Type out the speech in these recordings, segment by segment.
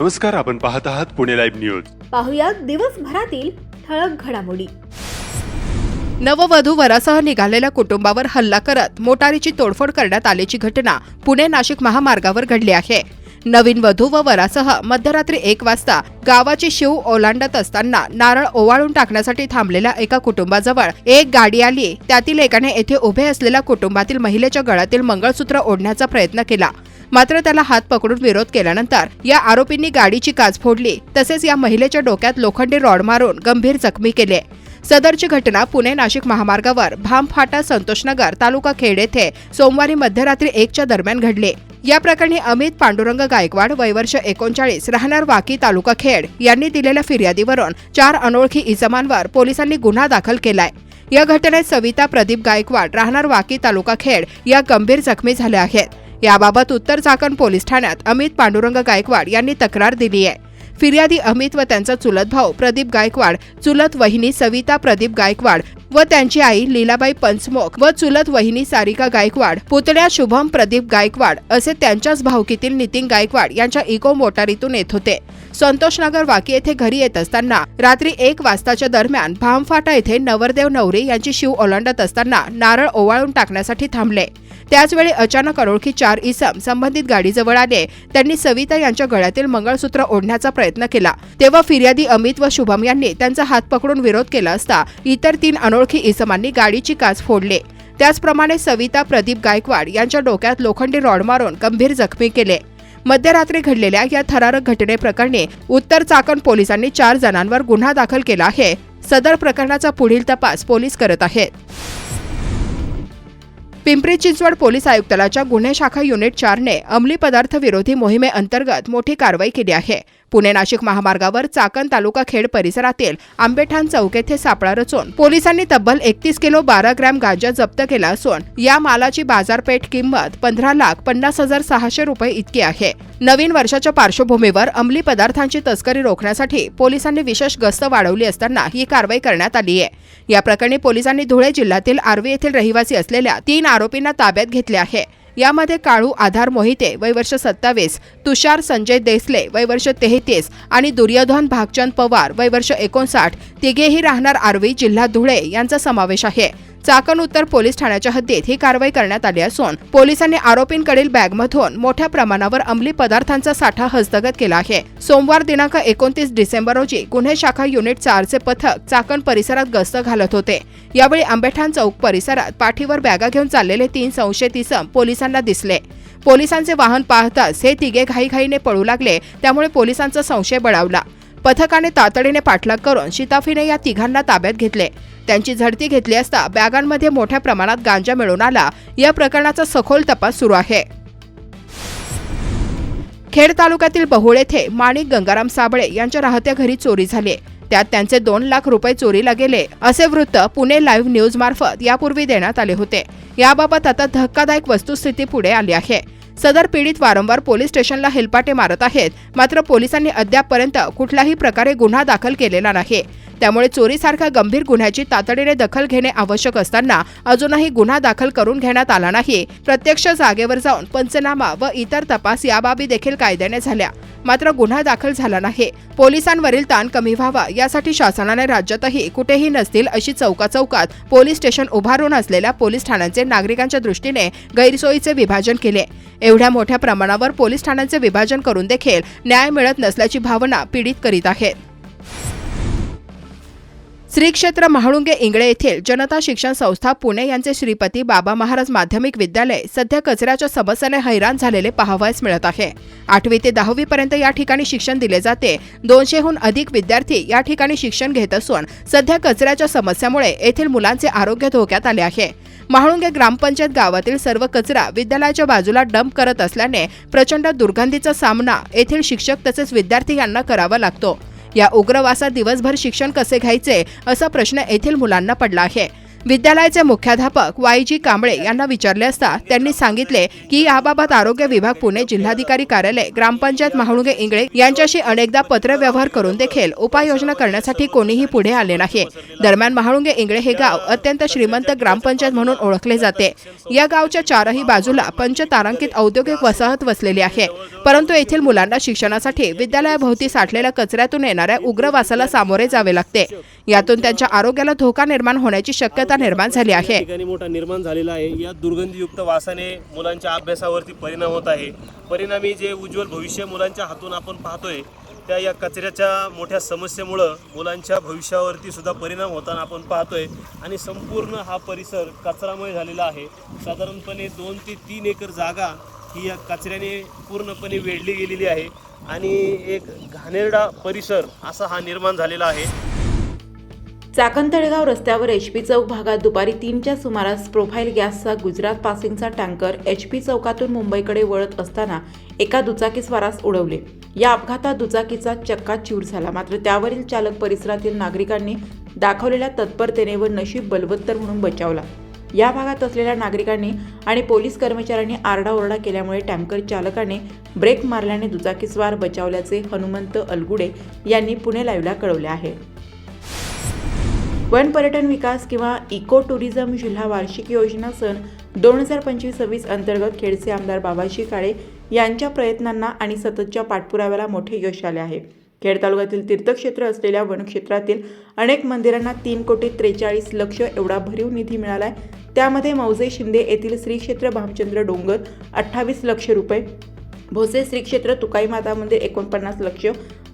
नमस्कार, आपण पाहत आहात पुणे लाईव्ह न्यूज. पाहुयात दिवसभरातील ठळक घडामोडी. नववधू वरासह निघालेल्या कुटुंबावर हल्ला करत मोटारीची तोडफोड करण्यात आल्याची घटना पुणे नाशिक महामार्गावर घडली आहे. नवीन वधू व वरासह मध्यरात्री 1 वाजता गावाची शिव ओलांडत असताना नारळ ओवाळून टाकण्यासाठी थांबलेल्या एका कुटुंबाजवळ एक गाडी आली. त्यातील एकाने येथे उभे असलेल्या कुटुंबातील महिलेच्या गळ्यातील मंगळसूत्र ओढण्याचा प्रयत्न केला, मात्र त्याला हात पकडून विरोध केल्यानंतर या आरोपींनी गाडीची काच फोडली, तसेच या महिलेच्या डोक्यात लोखंडी रॉड मारून गंभीर जखमी केले. सदरची घटना पुणे नाशिक महामार्गावर भामफाटा संतोषनगर तालुका खेड येथे सोमवारी मध्यरात्री 1च्या दरम्यान घडले. या प्रकरणी अमित पांडुरंग गायकवाड, वय वर्ष 39, राहणार वाकी तालुका खेड यांनी दिलेल्या फिर्यादीवरून 4 अनोळखी इसमांवर पोलिसांनी गुन्हा दाखल केलाय. या घटनेत सविता प्रदीप गायकवाड, राहणार वाकी तालुका खेड या गंभीर जखमी झाल्या आहेत. याबाबत उत्तर चाकण पोलीस ठाण्यात अमित पांडुरंग गायकवाड यांनी तक्रार दिली आहे. फिर्यादी अमित व त्यांचा चुलत भाऊ प्रदीप गायकवाड, चुलत वहिनी सविता प्रदीप गायकवाड व त्यांची आई लीलाबाई पंचमोख व चुलत वहिनी सारिका गायकवाड, पुतण्या शुभम प्रदीप गायकवाड असे त्यांच्याच भाऊकीतील नितीन गायकवाड यांच्या इको मोटारीतून येत होते. संतोषनगर वाकी येथे घरी येत असताना रात्री 1 वाजताच्या दरम्यान भामफाटा येथे नवरदेव नवरी यांची शिव ओलांडत असताना नारळ ओवाळून टाकण्यासाठी थांबले. त्याचवेळी अचानक अनोळखी 4 इसम संबंधित गाडीजवळ आले. त्यांनी सविता यांच्या गळ्यातील मंगळसूत्र ओढण्याचा प्रयत्न केला, तेव्हा फिर्यादी अमित व शुभम यांनी त्यांचा हात पकडून विरोध केला असता इतर 3 अनोळखी इसमांनी गाडीची काच फोडले. त्याचप्रमाणे सविता प्रदीप गायकवाड यांच्या डोक्यात लोखंडी रॉड मारून गंभीर जखमी केले. मध्यरात्री घडलेल्या या थरारक घटनेप्रकरणी उत्तर चाकण पोलिसांनी 4 जणांवर गुन्हा दाखल केला आहे. सदर प्रकरणाचा पुढील तपास पोलीस करत आहेत. पिंपरी चिंचवड पोलीस आयुक्तालयाच्या गुन्हे शाखा युनिट 4ने अंमली पदार्थ विरोधी मोहिमेअंतर्गत मोठी कारवाई केली आहे. पुणे नाशिक महामार्गावर चाकण तालुका खेड परिसरातील आंबेठाण चौक येथे सापळा रचून पोलिसांनी तब्बल 31 किलो 12 ग्रॅम गांजा जप्त केला असून या मालाची बाजारपेठ किंमत 15,50,600 रुपये इतकी आहे. नवीन वर्षाच्या पार्श्वभूमीवर अंमली पदार्थांची तस्करी रोखण्यासाठी पोलिसांनी विशेष गस्त वाढवली असताना ही कारवाई करण्यात आली आहे. या प्रकरणी पोलिसांनी धुळे जिल्ह्यातील आर्वी येथील रहिवासी असलेल्या 3 आरोपींना ताब्यात घेतले आहे. यामध्ये काळू आधार मोहिते, वय वर्ष 27, तुषार संजय देसले, वय वर्ष 33 आणि दुर्योधन भागचंद पवार, वय वर्ष 59, तिघेही राहणार आर्वी, जिल्हा धुळे यांचा समावेश आहे. चाकण उत्तर पोलीस ठाण्याच्या हद्दीत ही कारवाई करण्यात आली असून पोलिसांनी आरोपींकडील बॅगमधून मोठ्या प्रमाणावर अंमली पदार्थांचा साठा हस्तगत केला आहे. सोमवार दिनांक 29 डिसेंबर रोजी गुन्हे शाखा युनिट 4चे पथक चाकण परिसरात गस्त घालत होते. यावेळी आंबेठाण चौक परिसरात पाठीवर बॅगा घेऊन चाललेले 3 संशयित इसम पोलिसांना दिसले. पोलिसांचे वाहन पाहताच हे तिघे घाईघाईने पळू लागले, त्यामुळे पोलिसांचा संशय बळावला. पथकाने तातडीने पाठलाग करून शिताफीने या तिघांना ताब्यात घेतले. त्यांची झडती घेतली असता बॅगांमध्ये मोठ्या प्रमाणात गांजा मिळून आला. या प्रकरणाचा सखोल तपास सुरू आहे. खेड तालुक्यातील बहुळ येथे माणिक गंगाराम साबळे यांच्या राहत्या घरी चोरी झाली. त्यात त्यांचे 2 लाख रुपये चोरीला गेले असे वृत्त पुणे लाईव्ह न्यूज मार्फत यापूर्वी देण्यात आले होते. याबाबत आता धक्कादायक वस्तुस्थिती पुढे आली आहे. सदर पीडित वारंवार पोलीस स्टेशनला हेलपाटे मारत आहेत, मात्र पोलिसांनी अद्यापपर्यंत कुठल्याही प्रकारे गुन्हा दाखल केलेला नाही. त्यामुळे चोरीसारख्या गंभीर गुन्ह्याची तातडीने दखल घेणे आवश्यक असताना अजूनही गुन्हा दाखल करून घेण्यात आला नाही. प्रत्यक्ष जागेवर जाऊन पंचनामा व इतर तपास या बाबी देखील कायद्याने झाल्या, मात्र गुन्हा दाखल झाला नाही. पोलिसांवरील ताण कमी व्हावा यासाठी शासनाने राज्यातही कुठेही नसतील अशी चौकाचौकात पोलीस स्टेशन उभारून असलेल्या पोलीस ठाण्यांचे नागरिकांच्या दृष्टीने गैरसोयीचे विभाजन केले. एवढ्या मोठ्या प्रमाणावर पोलीस ठाण्यांचे विभाजन करून देखील न्याय मिळत नसल्याची भावना पीडित करीत आहेत. श्री क्षेत्र महाळुंगे इंगळे येथील जनता शिक्षण संस्था पुणे यांचे श्रीपती बाबा महाराज माध्यमिक विद्यालय सध्या कचऱ्याच्या समस्येने हैराण झालेले पाहावयास मिळत आहे. 8वी ते 10वी पर्यंत या ठिकाणी शिक्षण दिले जाते. 200हून अधिक विद्यार्थी या ठिकाणी शिक्षण घेत असून सध्या कचऱ्याच्या समस्येमुळे येथील मुलांचे आरोग्य धोक्यात आले आहे. महाळुंगे ग्रामपंचायत गावातील सर्व कचरा विद्यालयाच्या बाजूला डंप करत असल्याने प्रचंड दुर्गंधीचा सामना येथील शिक्षक तसेच विद्यार्थी यांना करावा लागतो. या उग्रवासात दिवसभर शिक्षण कसे घ्यायचे असा प्रश्न येथील मुलांना पडला आहे. विद्यालयाचे मुख्याध्यापक YG कांबळे यांना विचारले असता त्यांनी सांगितले की याबाबत आरोग्य विभाग पुणे, जिल्हाधिकारी कार्यालय, ग्रामपंचायत महाळुंगे इंगळे यांच्याशी अनेकदा पत्रव्यवहार करून देखील उपाययोजना करण्यासाठी कोणीही पुढे आले नाही। दरम्यान महाळुंगे इंगळे हे गाव अत्यंत श्रीमंत ग्रामपंचायत म्हणून ओळखले जाते। या गावच्या चारही बाजूला पंचतारांकित औद्योगिक वसाहत वसलेली आहे, परंतु येथील मुलांना शिक्षणासाठी विद्यालयाभोवती साठलेल्या कचऱ्यातून येणाऱ्या उग्र वासाला सामोरे जावे लागते। यातून त्यांच्या आरोग्याला धोका निर्माण होण्याची शक्यता निर्माण झाली आहे। ठिकाणी मोठा निर्माण झालेला आहे। या दुर्गंधीयुक्त वासाने मुलांच्या अभ्यासावरती परिणाम होत आहे। परिणामी जे उज्ज्वल भविष्य मुलांच्या हातून आपण पाहतोय त्या या कचऱ्याच्या मोठ्या समस्येमुळे मुलांच्या भविष्यावरती सुद्धा परिणाम होताना आपण पाहतोय आणि संपूर्ण हा परिसर कचरामय झालेला आहे। साधारणपणे 2 ते 3 एकर जागा ही या कचऱ्याने पूर्णपणे वेढली गेलेली आहे आणि एक घाणेरडा परिसर असा हा निर्माण झालेला आहे। चाकण तळेगाव रस्त्यावर HP चौक भागात दुपारी 3च्या सुमारास प्रोफाईल गॅसचा गुजरात पासिंगचा टँकर HP चौकातून मुंबईकडे वळत असताना एका दुचाकीस्वारास उडवले। या अपघातात दुचाकीचा चक्काचूर झाला, मात्र त्यावरील चालक परिसरातील नागरिकांनी दाखवलेल्या तत्परतेने व नशीब बलवत्तर म्हणून बचावला। या भागात असलेल्या नागरिकांनी आणि पोलीस कर्मचाऱ्यांनी आरडाओरडा केल्यामुळे टँकर चालकाने ब्रेक मारल्याने दुचाकीस्वार बचावल्याचे हनुमंत अलगुडे यांनी पुणे लाईव्हला कळवले आहे। वन पर्यटन विकास किंवा इको टुरिझम जिल्हा वार्षिक योजना सन 2025-26 अंतर्गत खेडचे आमदार बाबाजी काळे यांच्या प्रयत्नांना आणि सततच्या पाठपुराव्याला मोठे यश आले आहे। खेड तालुक्यातील तीर्थक्षेत्र असलेल्या वनक्षेत्रातील अनेक मंदिरांना 3,43,00,000 एवढा भरीव निधी मिळाला आहे। त्यामध्ये मौजे शिंदे येथील श्री क्षेत्र भामचंद्र डोंगर 28 लक्ष रुपये, भोसे श्री क्षेत्र तुकाई माता मंदिर 49 लक्ष,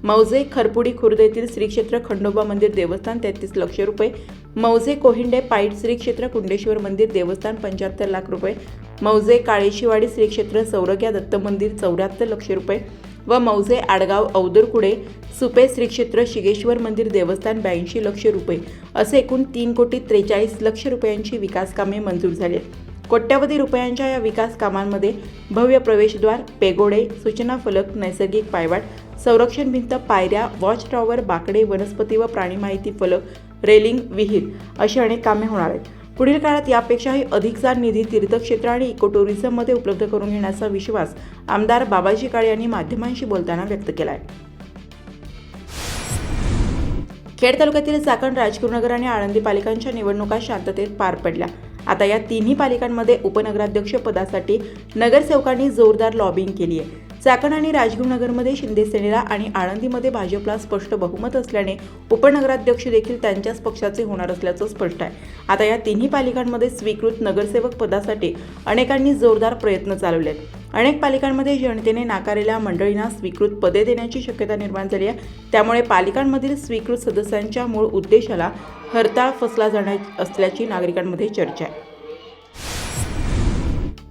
मौजे खरपुडी खुर्द येथील श्री क्षेत्र खंडोबा मंदिर देवस्थान 33 लक्ष रुपये, मौजे कोहिंडे पाईट श्री क्षेत्र कुंडेश्वर मंदिर देवस्थान 75 लाख रुपये, मौजे काळेशिवाडी श्री क्षेत्र सौरग्या दत्त मंदिर 74 लक्ष रुपये व मौजे आडगाव औदरकुडे सुपे श्री क्षेत्र शिगेश्वर मंदिर देवस्थान 82 लक्ष रुपये असे एकूण 3,43,00,000 रुपयांची विकास कामे मंजूर झाली आहेत। कोट्यवधी रुपयांच्या या विकास कामांमध्ये भव्य प्रवेशद्वार, पेगोडे, सूचना फलक, नैसर्गिक पायवाट, संरक्षण भिंत, पायऱ्या, वॉच टॉवर, बाकडे, वनस्पती व प्राणी माहिती फलक, रेलिंग, विहीर अशी अनेक कामे होणार आहेत। पुढील काळात यापेक्षाही अधिकचा निधी तीर्थक्षेत्र आणि इको टुरिझममध्ये उपलब्ध करून घेण्याचा विश्वास आमदार बाबाजी काळे यांनी माध्यमांशी बोलताना व्यक्त केला आहे। खेड तालुक्यातील चाकण, राजगुरुनगर आणि आळंदी पालिकांच्या निवडणुका शांततेत पार पडल्या। आता या तिन्ही पालिकांमध्ये उपनगराध्यक्ष पदासाठी नगरसेवकांनी जोरदार लॉबिंग केली आहे। चाकण आणि राजगुरुनगरमध्ये शिंदे सेनेला आणि आळंदीमध्ये भाजपला स्पष्ट बहुमत असल्याने उपनगराध्यक्ष देखील त्यांच्याच पक्षाचे होणार असल्याचं स्पष्ट आहे। आता या तिन्ही पालिकांमध्ये स्वीकृत नगरसेवक पदासाठी अनेकांनी जोरदार प्रयत्न चालवले आहेत। अनेक पालिकांमध्ये जनतेने नाकारलेल्या मंडळींना स्वीकृत पदे देण्याची शक्यता निर्माण झाली आहे। त्यामुळे पालिकांमधील स्वीकृत सदस्यांच्या मूळ उद्देशाला हरताळ फसला जाणार असल्याची नागरिकांमध्ये चर्चा आहे।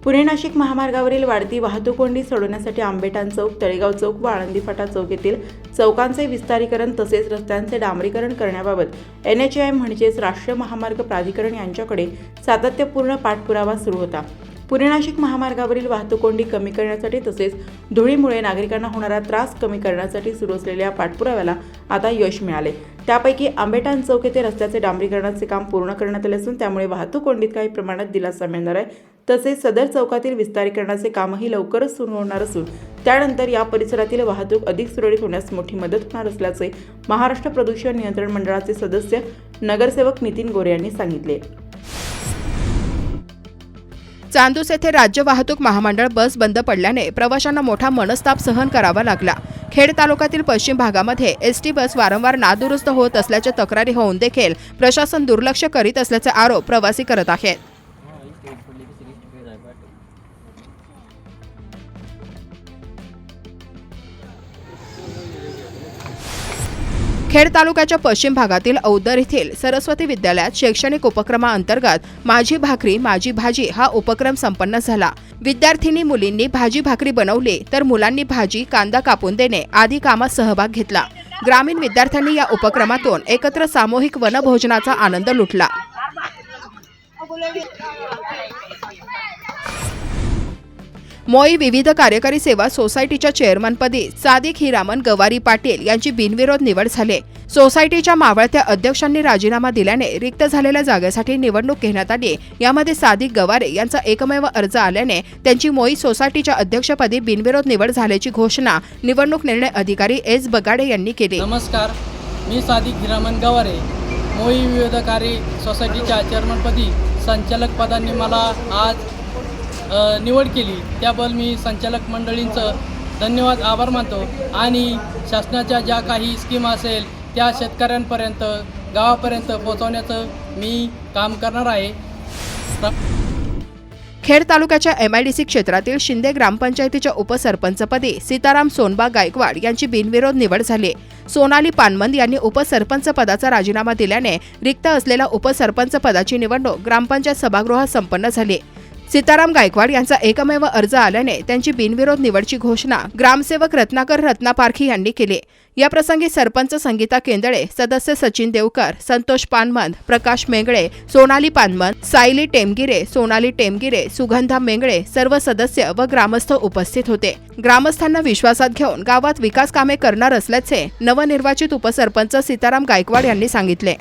पुणे नाशिक महामार्गावरील वाढती वाहतूक कोंडी सोडवण्यासाठी आंबेठाण चौक, तळेगाव चौक व आळंदी फाटा चौक येथील चौकांचे विस्तारीकरण तसेच रस्त्यांचे डांबरीकरण करण्याबाबत NHAI म्हणजेच राष्ट्रीय महामार्ग प्राधिकरण यांच्याकडे सातत्यपूर्ण पाठपुरावा सुरू होता। पुणे नाशिक महामार्गावरील वाहतूक कोंडी कमी करण्यासाठी तसेच धुळीमुळे नागरिकांना होणारा त्रास कमी करण्यासाठी सुरू असलेल्या पाठपुराव्याला आता यश मिळाले। त्यापैकी आंबेठाण चौक येथे रस्त्याचे डांबरीकरणाचे काम पूर्ण करण्यात आले असून त्यामुळे वाहतूक कोंडीत काही प्रमाणात दिलासा मिळणार आहे। तसेच सदर चौकातील विस्तारीकरणाचे कामही लवकरच सुरू होणार असून त्यानंतर या परिसरातील वाहतूक अधिक सुरळीत होण्यास मोठी मदत होणार असल्याचे महाराष्ट्र प्रदूषण नियंत्रण मंडळाचे सदस्य नगरसेवक नितीन गोरे यांनी सांगितले। चांदूस येथे राज्य वाहतूक महामंडळ बस बंद पडल्याने प्रवाशांना मोठा मनस्ताप सहन करावा लागला। खेड तालुक्यातील पश्चिम भागामध्ये ST बस वारंवार नादुरुस्त होत असल्याच्या तक्रारी होऊन देखील प्रशासन दुर्लक्ष करीत असल्याचे आरोप प्रवासी करत आहेत। खेड तालुक्याच्या पश्चिम भागातील औदर येथील सरस्वती विद्यालयात शैक्षणिक उपक्रमाअंतर्गत माझी भाकरी माझी भाजी हा उपक्रम संपन्न झाला। विद्यार्थिनी मुलींनी भाजी भाकरी बनवली तर मुलांनी भाजी कांदा कापून देणे आदी कामात सहभाग घेतला। ग्रामीण विद्यार्थ्यांनी या उपक्रमातून एकत्र सामूहिक वनभोजनाचा आनंद लुटला। मोई विविध कार्यकारी सेवा सोसायटीच्या चेअरमनपदी सादिक हिरामन गवारी पाटील यांची बिनविरोध निवड झाली। सोसायटीच्या मावळत्या अध्यक्षांनी राजीनामा दिल्याने रिक्त झालेल्या जागेसाठी निवडणूक घेण्यात आली। यामध्ये सादिक गवारे यांचा एकमेव अर्ज आल्याने त्यांची मोई सोसायटीच्या अध्यक्षपदी बिनविरोध निवड झाल्याची घोषणा निवडणूक निर्णय अधिकारी एस बगाडे यांनी केली। नमस्कार, मी सादिक हिरामन गवारे, मोई विविधकारी सोसायटीच्या चेअरमनपदी संचालक पदांनी मला आज निवड केली। त्याबद्दल मी संचालक मंडळींचं धन्यवाद आभार मानतो आणि शासनाच्या ज्या काही स्कीम असेल त्या शेतकऱ्यांपर्यंत गावापर्यंत पोहोचवण्याचं मी काम करणार आहे। खेड तालुक्याच्या MIDC क्षेत्रातील शिंदे ग्रामपंचायतीच्या उपसरपंचपदी सीताराम सोनबा गायकवाड यांची बिनविरोध निवड झाली। सोनाली पानमंद यांनी उपसरपंच पदाचा राजीनामा दिल्याने रिक्त असलेल्या उपसरपंच पदाची निवडणूक ग्रामपंचायत सभागृहात संपन्न झाली। सीताराम गायकवाड यांचा एकमेव अर्ज आल्याने त्यांची बिनविरोध निवडची घोषणा ग्रामसेवक रत्नाकर रत्नापारखी यांनी केली। या प्रसंगी सरपंच संगीता केंदळे, सदस्य सचिन देवकर, संतोष पानमंद, प्रकाश मेंगळे, सोनाली पानमंद, सायली टेमगिरे, सोनाली टेमगिरे, सुगंधा मेंगळे सर्व सदस्य व ग्रामस्थ उपस्थित होते। ग्रामस्थांना विश्वासात घेऊन गावात विकास कामे करणार असल्याचे नवनिर्वाचित उपसरपंच सीताराम गायकवाड यांनी सांगितले।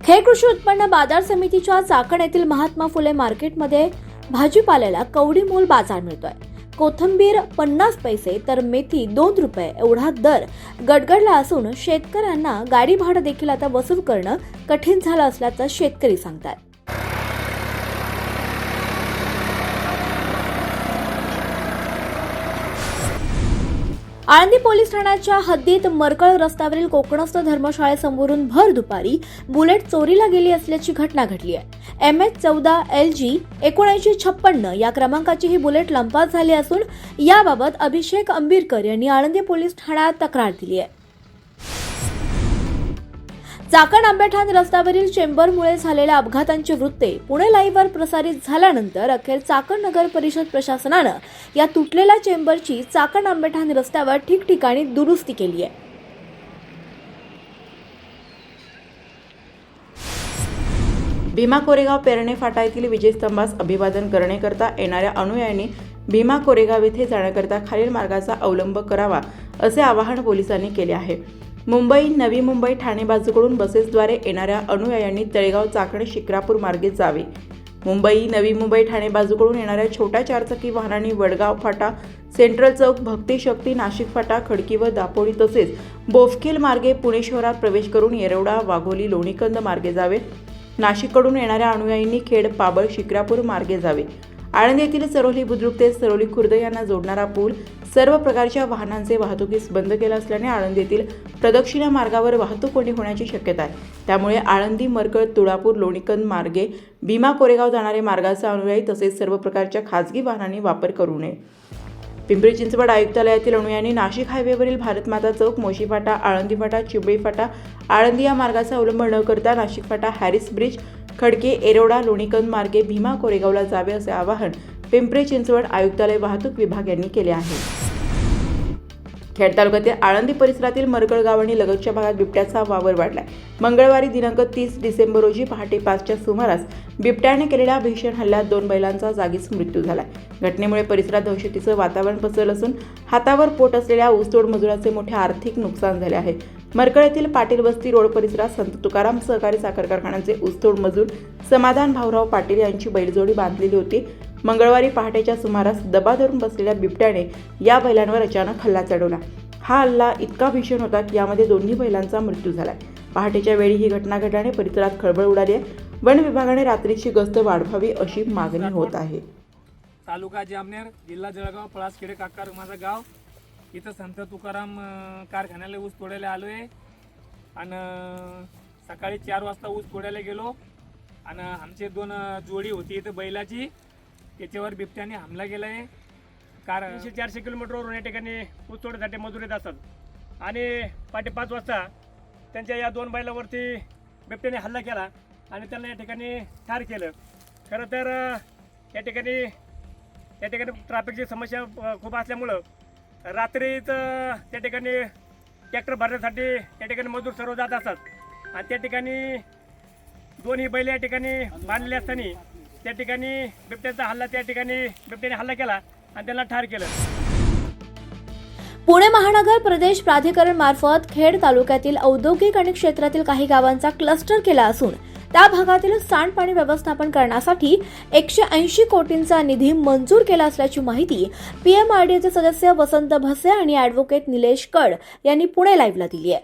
खेड कृषी उत्पन्न बाजार समितीच्या चाकण येथील महात्मा फुले मार्केटमध्ये भाजीपाल्याला कवडी मोल बाजार मिळतोय। कोथिंबीर 50 पैसे तर मेथी 2 रुपये एवढा दर गडगडला असून शेतकऱ्यांना गाडी भाडं देखील आता वसूल करणं कठीण झालं असल्याचं शेतकरी सांगतात। आळंदी पोलीस ठाण्याच्या हद्दीत मरकळ रस्त्यावरील कोकणस्थ धर्मशाळेसमोरून भर दुपारी बुलेट चोरीला गेली असल्याची घटना घडली आहे। MH14 LG 7956 या क्रमांकाची ही बुलेट लंपास झाली असून याबाबत अभिषेक अंबिरकर यांनी आळंदी पोलीस ठाण्यात तक्रार दिली आहे। चाकण आंबेठाण रस्त्यावरील चेंबरमुळे झालेल्या अपघातांचे वृत्त पुणे लाईव्हवर प्रसारित झाल्यानंतर अखेर चाकण नगर परिषद प्रशासनानं या तुटलेल्या चेंबरची चाकण आंबेठाण रस्त्यावर ठिकठिकाणी दुरुस्ती केली आहे। भीमा कोरेगाव पेरणे फाटा येथील विजयस्तंभास अभिवादन करण्याकरता येणाऱ्या अनुयायांनी भीमा कोरेगाव येथे जाण्याकरता खालील मार्गाचा अवलंब करावा असे आवाहन पोलिसांनी केले आहे। मुंबई, नवी मुंबई, ठाणे बाजूकडून बसेसद्वारे येणाऱ्या अनुयायांनी तळेगाव, चाकण, शिक्रापूर मार्गे जावे। मुंबई, नवी मुंबई, ठाणे बाजूकडून येणाऱ्या छोट्या चारचाकी वाहनांनी वडगाव फाटा, सेंट्रल चौक, भक्ती शक्ती, नाशिक फाटा, खडकी व दापोडी तसेच बोफखेल मार्गे पुणे शहरात प्रवेश करून येरवडा, वाघोली, लोणीकंद मार्गे जावे। नाशिककडून येणाऱ्या अनुयायांनी खेड, पाबळ, शिक्रापूर मार्गे जावे। आळंदी येथील सरोली बुद्रुक ते सरोली खुर्द यांना जोडणारा पूल सर्व प्रकारच्या वाहनांचे वाहतुकीस बंद केला असल्याने आळंदी येथील प्रदक्षिणा मार्गावर वाहतूक कोंडी होण्याची शक्यता आहे। त्यामुळे आळंदी, मरकळ, तुळापूर, लोणीकंद मार्गे भीमा कोरेगाव जाणारे मार्गाचा अनुयायी तसेच सर्व प्रकारच्या खासगी वाहनांनी वापर करू नये। पिंपरी चिंचवड आयुक्तालयातील अनुयायांनी नाशिक हायवेवरील भारतमाता चौक, मोशी फाटा, आळंदी फाटा, चिंबळी फाटा, आळंदी या मार्गाचा अवलंब न करता नाशिक फाटा, हॅरिस ब्रिज, खडके, येरवडा, लोणीकंद मार्गे भीमा कोरेगावला जावे असे आवाहन पिंपरी चिंचवड आयुक्तालय वाहतूक विभाग यांनी केले आहे। खेड तालुक्यातील आळंदी परिसरातील मरकळ गाव आणि लगतच्या भागात बिबट्याचा वावर वाढलाय। मंगळवारी दिनांक 30 डिसेंबर रोजी पहाटे 5च्या सुमारास बिबट्याने केलेल्या भीषण हल्ल्यात 2 बैलांचा जागीच मृत्यू झालाय। घटनेमुळे परिसरात दहशतीचं वातावरण पसरलं असून हातावर पोट असलेल्या ऊसतोड मजुराचे मोठे आर्थिक नुकसान झाले आहे। मरकळ येथील पाटील वस्ती रोड परिसरात संत तुकाराम सहकारी साखर कारखान्याचे ऊसतोड मजूर समाधान भाऊराव पाटील यांची बैलजोडी बांधलेली होती। मंगळवारी पहाटेच्या सुमारास दबा धरून बसलेल्या बिबट्याने या बैलांवर अचानक हल्ला चढवला। हा हल्ला इतका भीषण होता की यामध्ये दोन्ही बैलांचा मृत्यू झाला। पहाटेच्या वेळी ही घटना घडल्याने परिसरात खळबळ उडाली आहे। वन विभागाने रात्रीची गस्त वाढवावी अशी मागणी होत आहे। तालुका जामनेर, जिल्हा जळगाव, पळासखेडे काकार माझं गाव। इथं संत तुकाराम कारखान्याला ऊस तोडायला आलो आहे आणि सकाळी 4 वाजता ऊस तोडायला गेलो आणि आमचे 2 जोडी होती इथं बैलाची, त्याच्यावर बिबट्याने हमला केला आहे। 300-400 किलोमीटरवरून या ठिकाणी ऊस तोडण्यासाठी मजूर येत असतात आणि पहाटे 5 वाजता त्यांच्या या 2 बैलावरती बिबट्याने हल्ला केला आणि त्यांना या ठिकाणी ठार केलं। खरं तर या ठिकाणी ट्रॅफिकची समस्या खूप असल्यामुळं रात्रीच त्या ठिकाणी ट्रॅक्टर भरण्यासाठी त्या ठिकाणी मजूर सर्व जात असतात आणि त्या ठिकाणी 2ही बैल या ठिकाणी बांधलेली असताना त्या ठिकाणी बिबट्याचा हल्ला बिबट्याने हल्ला केला आणि त्यांना ठार केलं। पुणे महानगर प्रदेश प्राधिकरण मार्फत खेड तालुक्यातील औद्योगिक आणि क्षेत्रातील काही गावांचा क्लस्टर केला असून त्या भागातील सांडपाणी व्यवस्थापन करण्यासाठी 180 कोटींचा निधी मंजूर केला असल्याची माहिती पीएमआरडीएचे सदस्य वसंत भसे आणि ॲडव्होकेट निलेश कड यांनी पुणे लाईव्हला दिली आहे.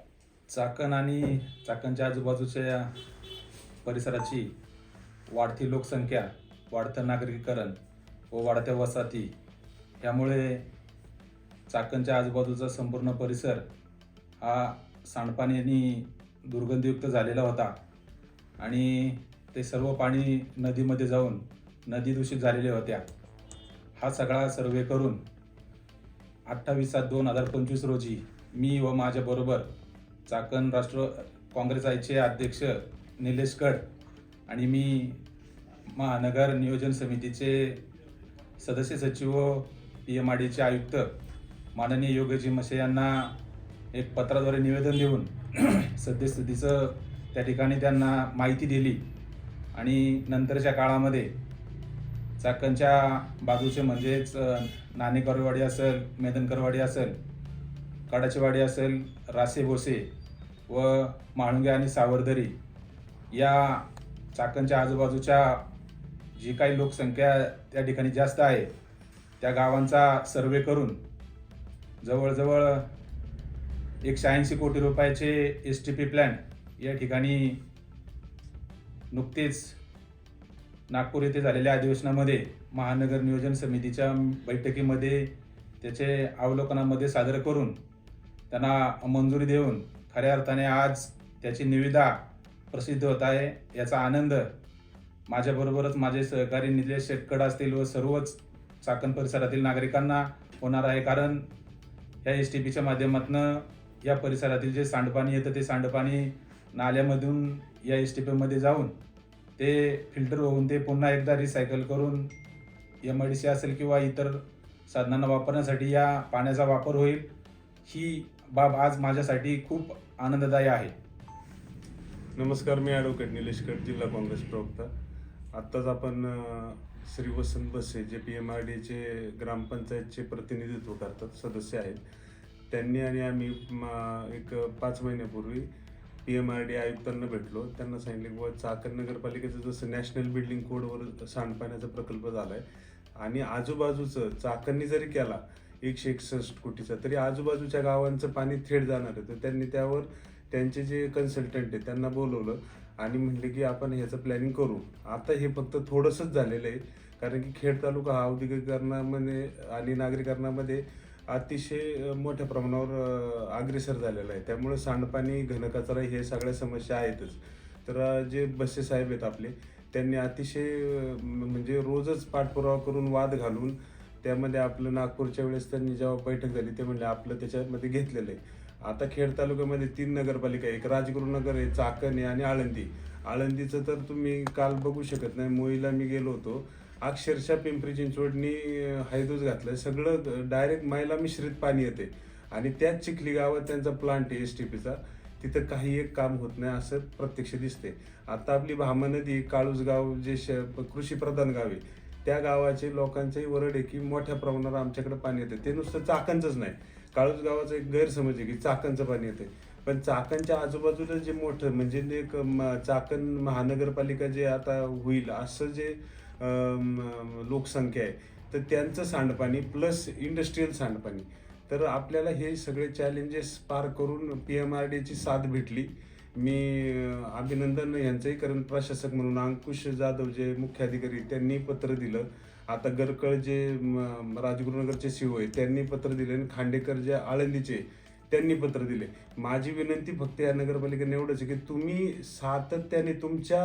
चाकण आणि चाकणच्या आजूबाजूच्या परिसराची वाढती लोकसंख्या, वाढतं नागरिकीकरण व वाढत्या वसाहती यामुळे चाकणच्या आजूबाजूचा संपूर्ण परिसर हा सांडपाण्याने दुर्गंधयुक्त झालेला होता आणि ते सर्व पाणी नदीमध्ये जाऊन नदी दूषित झालेल्या होत्या. हा सगळा सर्वे करून 28/7/2025 रोजी मी व माझ्याबरोबर चाकण राष्ट्र काँग्रेस आयचे अध्यक्ष निलेश कड आणि मी महानगर नियोजन समितीचे सदस्य सचिव व पीएमआरडीचे आयुक्त माननीय योगेश मसे यांना एक पत्राद्वारे निवेदन देऊन सद्यस्थितीचं त्या ठिकाणी त्यांना माहिती दिली आणि नंतरच्या काळामध्ये चाकणच्या बाजूचे म्हणजेच नाणेकरवाडी असेल, मेदनकरवाडी असेल, काडाचीवाडी असेल, रासे भोसे व म्हाळुंगे आणि सावरदरी या चाकणच्या आजूबाजूच्या जी काही लोकसंख्या त्या ठिकाणी जास्त आहे त्या गावांचा सर्वे करून जवळजवळ 180 कोटी रुपयाचे STP प्लॅन या ठिकाणी नुकतेच नागपूर येथे झालेल्या अधिवेशनामध्ये महानगर नियोजन समितीच्या बैठकीमध्ये त्याचे अवलोकनामध्ये सादर करून त्यांना मंजुरी देऊन खऱ्या अर्थाने आज त्याची निविदा प्रसिद्ध होत आहे. याचा आनंद माझ्याबरोबरच माझे सहकारी निलेश शेटकड असतील व सर्वच चाकण परिसरातील नागरिकांना होणार आहे, कारण या STPच्या माध्यमातून या परिसरातील जे सांडपाणी येतं ते सांडपाणी नाल्यामधून या STPमध्ये जाऊन ते फिल्टर होऊन ते पुन्हा एकदा रिसायकल करून MIDC असेल किंवा इतर साधनांना वापरण्यासाठी या पाण्याचा वापर होईल. ही बाब आज माझ्यासाठी खूप आनंददायी आहे. नमस्कार, मी ॲडव्होकेट निलेश कड, जिल्हा काँग्रेस प्रवक्ता. आत्ताच आपण श्री वसंत बसे जे पीएमआरडीचे ग्रामपंचायतचे प्रतिनिधित्व करतात, सदस्य आहेत, त्यांनी आणि आम्ही एक 5 महिन्यापूर्वी पीएमआरडी आयुक्तांना भेटलो. त्यांना सांगितले व चाकण नगरपालिकेचं जसं नॅशनल बिल्डिंग कोडवर सांडपाण्याचा प्रकल्प झाला आहे आणि आजूबाजूचं चाकणनी जरी केला 161 कोटीचा तरी आजूबाजूच्या गावांचं पाणी थेट जाणार आहे. तर त्यांनी त्यावर त्यांचे जे कन्सल्टंट आहे त्यांना बोलवलं आणि म्हटले की आपण ह्याचं प्लॅनिंग करू. आता हे फक्त थोडंसंच झालेलं आहे, कारण की खेड तालुका हा औद्योगिकरणामध्ये आणि नागरीकरणामध्ये अतिशय मोठ्या प्रमाणावर अग्रेसर झालेला आहे. त्यामुळे सांडपाणी, घनकचरा हे सगळ्या समस्या आहेतच. तर जे बसे साहेब आहेत आपले, त्यांनी अतिशय म्हणजे रोजच पाठपुरावा करून वाद घालून त्यामध्ये आपलं नागपूरच्या वेळेस त्यांनी जेव्हा बैठक झाली ते म्हणले आपलं त्याच्यामध्ये घेतलेलं आहे. आता खेड तालुक्यामध्ये 3 नगरपालिका, एक राजगुरुनगर आहे, चाकण आहे आणि आळंदी. आळंदीचं तर तुम्ही काल बघू शकत नाही. मोईला मी गेलो होतो, अक्षरशः पिंपरी चिंचवडनी हैदूस घातलं, सगळं डायरेक्ट मैला मिश्रित पाणी येते आणि त्याच चिखली गावात त्यांचा प्लांट आहे STPचा, तिथं काही एक काम होत नाही असं प्रत्यक्ष दिसते. आता आपली भामा नदी, काळूस गाव जे कृषीप्रधान गाव आहे त्या गावाचे लोकांचाही वरड आहे की मोठ्या प्रमाणावर आमच्याकडे पाणी येते. ते नुसतं चाकणचंच नाही, काळूस गावाचा एक गैरसमज आहे की चाकणचं पाणी येते, पण चाकणच्या आजूबाजूला जे मोठं म्हणजे एक चाकण महानगरपालिका जे आता होईल असं जे लोकसंख्या आहे तर त्यांचं सांडपाणी प्लस इंडस्ट्रीयल सांडपाणी, तर आपल्याला हे सगळे चॅलेंजेस पार करून पीएमआरडीची साथ भेटली. मी अभिनंदन यांचंही कारण प्रशासक म्हणून अंकुश जाधव जे मुख्य अधिकारी त्यांनी पत्र दिलं. आता गरकळ जे राजगुरुनगरचे CEO आहेत त्यांनी पत्र दिले आणि खांडेकर जे आळंदीचे त्यांनी पत्र दिले. माझी विनंती फक्त या नगरपालिकेने एवढंच आहे की तुम्ही सातत्याने तुमच्या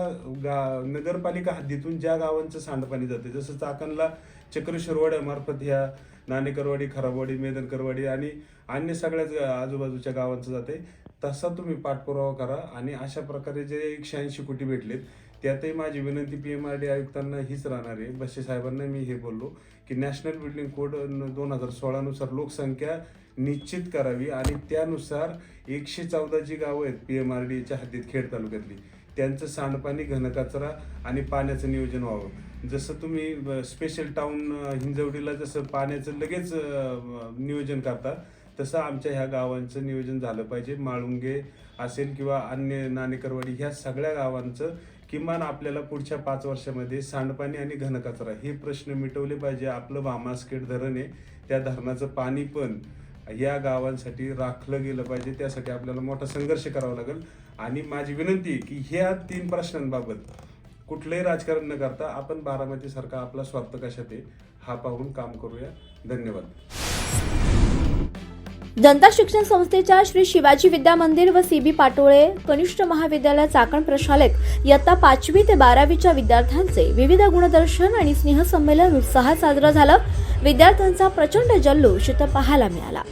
नगरपालिका हद्दीतून ज्या गावांचं सांडपाणी जाते, जसं चाकणला चक्रेश्वरवाड्यामार्फत ह्या नाणेकरवाडी, खराबवाडी, मेदनकरवाडी आणि अन्य सगळ्याच आजूबाजूच्या गावांचं जाते, तसा तुम्ही पाठपुरावा करा. आणि अशा प्रकारे जे 180 कोटी भेटलेत त्यातही माझी विनंती पीएमआरडी आयुक्तांना हीच राहणार आहे. बसे साहेबांना मी हे बोललो की नॅशनल बिल्डिंग कोड 2016 नुसार लोकसंख्या निश्चित करावी आणि त्यानुसार 114 जी गावं आहेत पीएमआरडीच्या हद्दीत खेड तालुक्यातली त्यांचं सांडपाणी, घनकचरा आणि पाण्याचं नियोजन व्हावं. जसं तुम्ही स्पेशल टाऊन हिंजवडीला जसं पाण्याचं लगेच नियोजन करता तसं आमच्या ह्या गावांचं नियोजन झालं पाहिजे. माळुंगे असेल किंवा अन्य नाणेकरवाडी ह्या सगळ्या गावांचं किमान आपल्याला पुढच्या 5 वर्षामध्ये सांडपाणी आणि घनकचरा हे प्रश्न मिटवले पाहिजे. आपलं भामासखेड धरण आहे, त्या धरणाचं पाणी पण या गावांसाठी राखलं गेलं पाहिजे. त्यासाठी आपल्याला मोठा संघर्ष करावा लागेल. आणि माझी विनंती आहे की ह्या 3 प्रश्नांबाबत कुठलंही राजकारण न करता आपण बारामतीसारखा आपला स्वार्थ कशात आहे हा पाहून काम करूया. धन्यवाद. जनता शिक्षण संस्थेच्या श्री शिवाजी विद्या मंदिर व सीबी पाटोळे कनिष्ठ महाविद्यालय चाकण प्रशालेत इयत्ता 5वी ते 12वीच्या विद्यार्थ्यांचे विविध गुणदर्शन आणि स्नेहसंमेलन उत्साहात साजरं झालं. विद्यार्थ्यांचा प्रचंड जल्लोष इथं पाहायला मिळाला.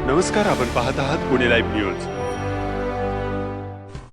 नमस्कार, आपण पाहत आहात पुणे लाईव्ह न्यूज.